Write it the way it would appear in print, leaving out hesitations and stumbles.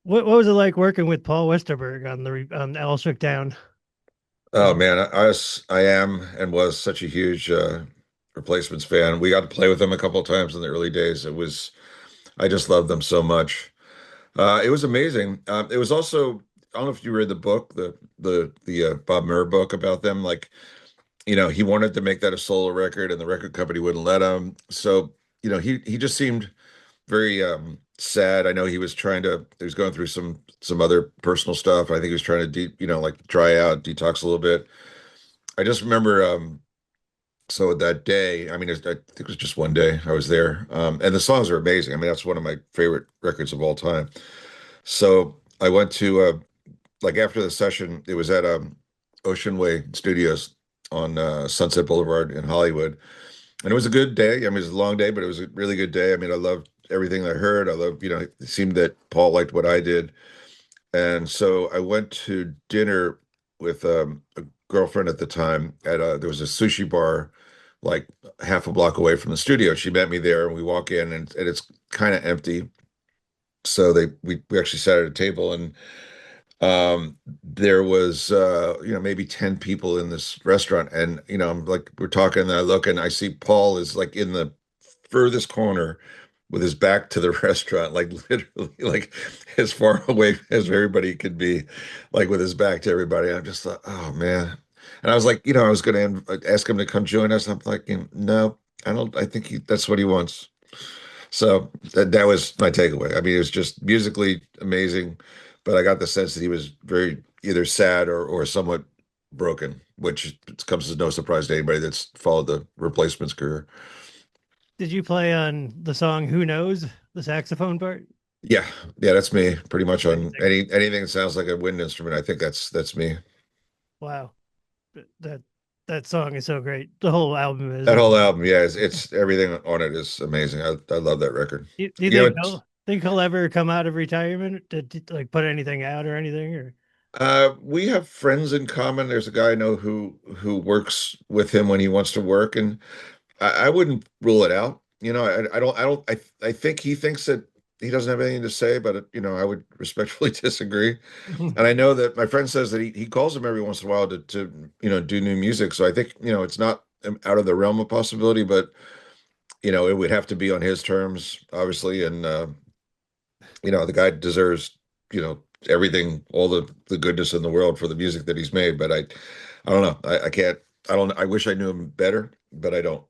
What was it like working with Paul Westerberg on on Alice Rick Down? Oh man, I am and was such a huge Replacements fan. We got to play with them a couple of times in the early days. I just loved them so much. It was amazing. It was also, I don't know if you read the book, the Bob Muir book about them. Like, he wanted to make that a solo record, and the record company wouldn't let him. So, he just seemed very sad. I know he was going through some other personal stuff. I think he was trying to like dry out, detox a little bit. I just remember, so that day, I think it was just one day I was there, and the songs are amazing. I mean, that's one of my favorite records of all time. So I went to, like after the session, it was at Ocean Way Studios on Sunset Boulevard in Hollywood, and it was a good day. I mean, it was a long day, but it was a really good day. I mean, I loved everything I heard. I loved, it seemed that Paul liked what I did, and so I went to dinner with a girlfriend at the time at there was a sushi bar like half a block away from the studio. She met me there, and we walk in, and it's kind of empty. So we actually sat at a table, and there was maybe 10 people in this restaurant, and I'm like, we're talking, and I look and I see Paul is like in the furthest corner with his back to the restaurant, like literally like as far away as everybody could be, like with his back to everybody. I just thought, oh man. And I was like, I was going to ask him to come join us. I'm like, no, I don't. I think that's what he wants. So that was my takeaway. I mean, it was just musically amazing, but I got the sense that he was very either sad or somewhat broken, which comes as no surprise to anybody that's followed the Replacements career. Did you play on the song "Who Knows," the saxophone part? Yeah, yeah, that's me. Pretty much on Amazing. anything that sounds like a wind instrument. I think that's me. Wow, that that song is so great. The whole album is. That whole album, yeah, it's everything on it is amazing. I love that record. Do you You know, think he'll ever come out of retirement to like put anything out or anything? Or we have friends in common. There's a guy I know who works with him when he wants to work, and I wouldn't rule it out. I think he thinks that he doesn't have anything to say, but I would respectfully disagree. And I know that my friend says that he calls him every once in a while to do new music. So I think, it's not out of the realm of possibility, but it would have to be on his terms, obviously. And the guy deserves, everything, all the goodness in the world for the music that he's made. But I don't know. I can't, I don't, I wish I knew him better, but I don't.